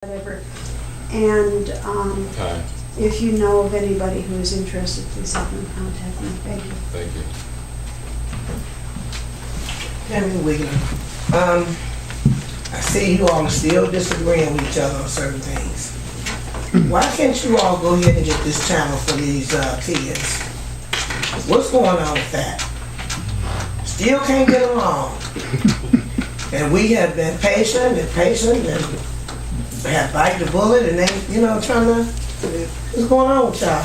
whatever. And Hi, if you know of anybody who is interested, please have them contact me. Thank you. thank you. Kevin Wiggler. I see you all are still disagreeing with each other on certain things. Why can't you all go ahead and get this channel for these kids? What's going on with that? Still can't get along. And we have been patient and have bite the bullet and they, trying to, what's going on with y'all?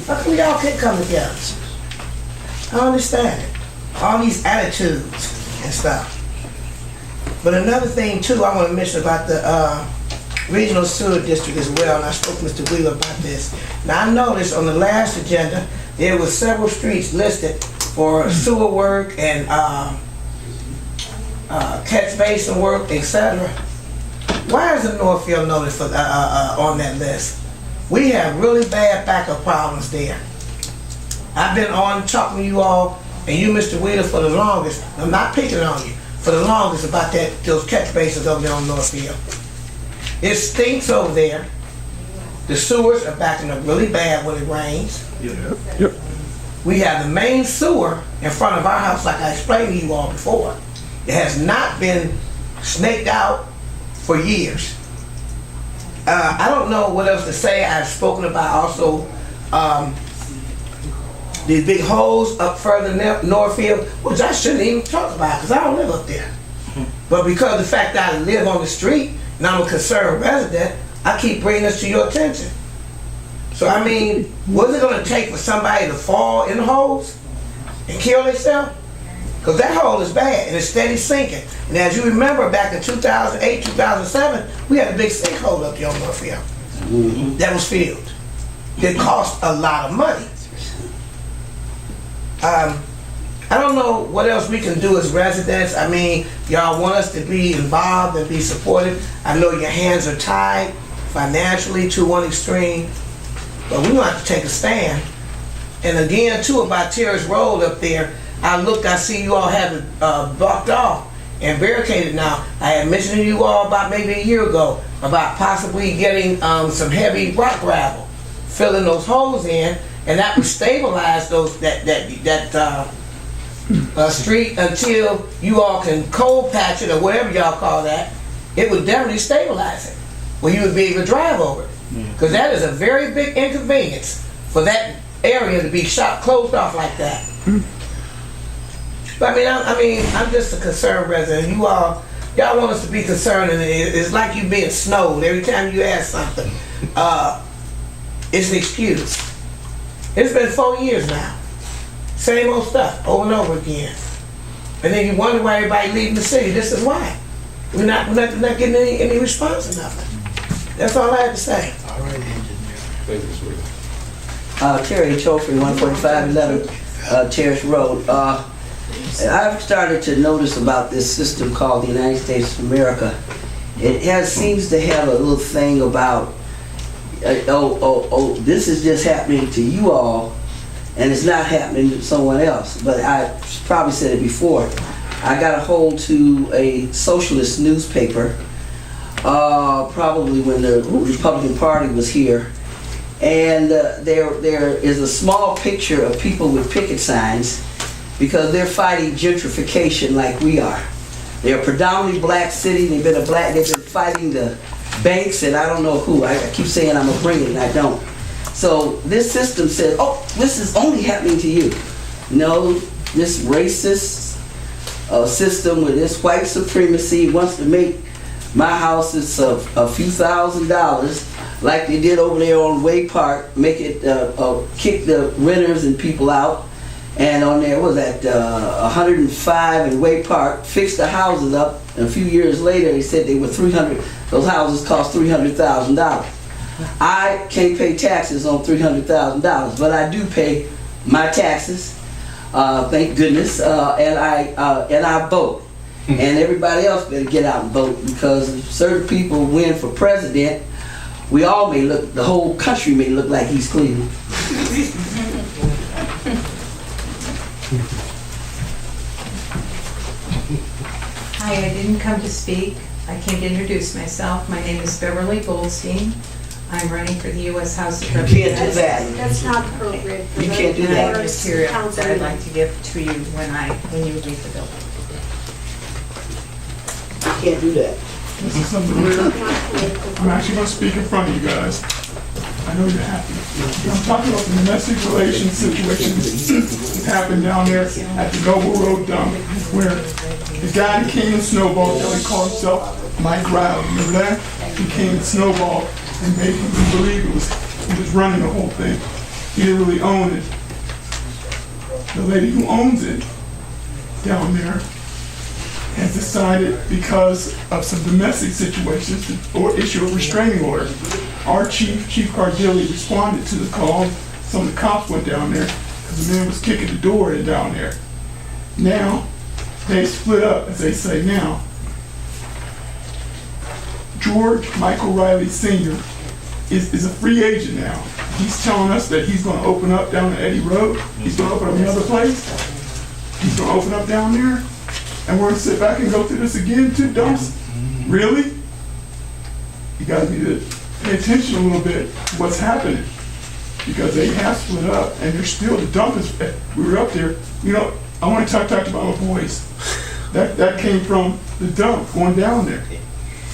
How come y'all can't come together? I don't understand it. All these attitudes and stuff. But another thing too, I want to mention about the regional sewer district as well, and I spoke to Mr. Wheeler about this. Now I noticed on the last agenda, there were several streets listed for sewer work and catch basin work, etc. Why is the Northfield noted for on that list? We have really bad backup problems there. I've been on talking to you all, and you, Mr. Wheeler, for the longest. I'm not picking on you. For the longest about those catch basins over there on Northfield. It stinks over there. The sewers are backing up really bad when it rains. Yep. We have the main sewer in front of our house, like I explained to you all before. It has not been snaked out for years. I don't know what else to say. I've spoken about also these big holes up further Northfield, which I shouldn't even talk about because I don't live up there. But because of the fact that I live on the street and I'm a concerned resident, I keep bringing this to your attention. So I mean, what's it going to take for somebody to fall in the holes and kill themselves? Because that hole is bad and it's steady sinking. And as you remember, back in 2008, 2007, we had a big sinkhole up there on Northfield that was filled. It cost a lot of money. I don't know what else we can do as residents. I mean, y'all want us to be involved and be supportive. I know your hands are tied financially to one extreme, but we want to take a stand. And again, too, about Terrace Road up there, I see you all have it blocked off and barricaded now. I had mentioned to you all about maybe a year ago about possibly getting some heavy rock gravel, filling those holes in, and that would stabilize that street until you all can cold patch it or whatever y'all call that. It would definitely stabilize it, where you would be able to drive over it. Because that is a very big inconvenience for that area to be closed off like that. But I mean, I'm just a concerned resident. Y'all want us to be concerned, and it's like you being snowed every time you ask something. It's an excuse. It's been 4 years now. Same old stuff over and over again. And then you wonder why everybody leaving the city. This is why. We're not getting any response or nothing. That's all I have to say. All right, engineer. Thank you, sweetie. Terry Chofrey, 14511 Terrace Road. I've started to notice about this system called the United States of America. It seems to have a little thing about, this is just happening to you all, and it's not happening to someone else. But I probably said it before. I got a hold to a socialist newspaper, probably when the Republican Party was here, and there is a small picture of people with picket signs because they're fighting gentrification like we are. They're a predominantly black city. They've been fighting the banks and I don't know who. I keep saying I'm gonna bring it and I don't. So this system says, oh, this is only happening to you. No, this racist system with this white supremacy wants to make my houses a few $1,000s like they did over there on Way Park, make it kick the renters and people out. And on there, what was that, 105 in Way Park, fixed the houses up, and a few years later they said they were those houses cost $300,000. I can't pay taxes on $300,000, but I do pay my taxes, thank goodness, and I vote. And everybody else better get out and vote, because if certain people win for president, we all may look, the whole country may look like East Cleveland. Hi, I didn't come to speak. I can't introduce myself. My name is Beverly Goldstein. I'm running for the U.S. House of You can't do Representatives. that. That's not appropriate for You the can't do And I have that. material council that I'd meeting. like to give to you when you leave the building. You can't do that. This is something weird. Not political. I'm actually gonna speak in front of you guys. I know you're happy. I'm talking about the domestic relations situation that happened down there at the Noble Road dump, where the guy that came in Snowball, he called himself Mike Riley, remember that? He came in Snowball and made him believe he was running the whole thing. He didn't really own it. The lady who owns it down there has decided, because of some domestic situations, or issue a restraining order. Our Chief Cardilli, responded to the call. Some of the cops went down there because the man was kicking the door in down there. Now, they split up, as they say now. George Michael Riley Sr. is a free agent now. He's telling us that he's going to open up down the Eddy Road. He's going to open up another place. He's going to open up down there. And we're going to sit back and go through this again, two dumps? Really? You guys need to pay attention a little bit to what's happening. Because they have split up, and they're still, the dump is, we were up there. You know, I want to talk about my boys. That came from the dump going down there.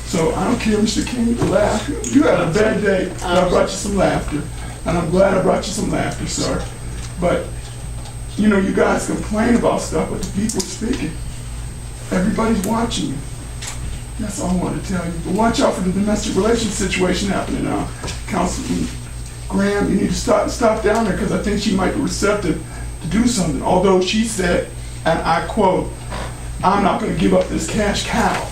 So I don't care, Mr. King, to laugh. You had a bad day, but I brought you some laughter. And I'm glad I brought you some laughter, sir. But, you know, you guys complain about stuff, but the people are speaking. Everybody's watching you. That's all I want to tell you. But watch out for the domestic relations situation happening now. Councilman Graham, you need to stop down there, because I think she might be receptive to do something. Although she said, and I quote, "I'm not going to give up this cash cow."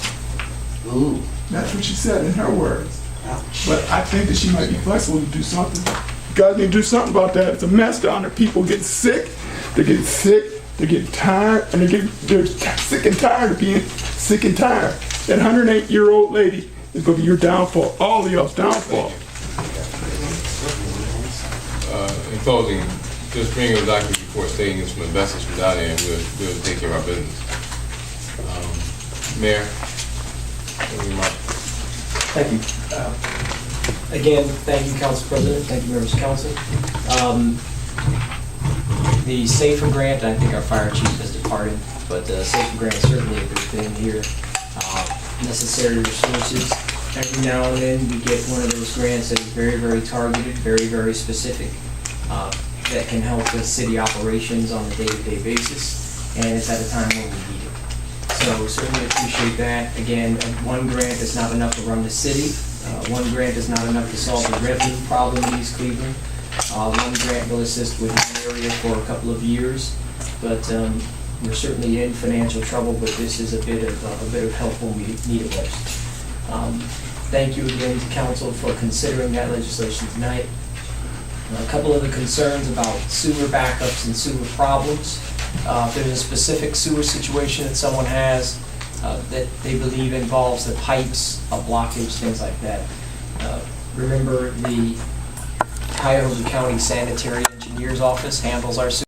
Ooh. That's what she said in her words. Ouch. But I think that she might be flexible to do something. You guys need to do something about that. It's a mess down there. People getting sick. They're getting sick. They're getting tired. And they're sick and tired of being sick and tired. That 108-year-old lady is going to be your downfall. All of y'all's downfall. In closing, just bring a document before stating some investors from down there, and we'll take care of our business. Mayor, any remarks? Thank you. Again, thank you, Council President. Thank you, members of council. The SAFER grant, I think our fire chief has departed, but the SAFER grant is certainly a good thing here. Necessary resources. Every now and then we get one of those grants that is very, very targeted, very, very specific, that can help with city operations on a day-to-day basis, and it's at a time when we need it. So certainly appreciate that. Again, one grant is not enough to run the city. One grant is not enough to solve the revenue problem in East Cleveland. One grant will assist with one area for a couple of years, but we're certainly in financial trouble, but this is a bit of help when we need it most. Thank you again to council for considering that legislation tonight. A couple of the concerns about sewer backups and sewer problems. If there's a specific sewer situation that someone has that they believe involves the pipes, a blockage, things like that, remember the Cuyahoga County Sanitary Engineer's Office handles our sewer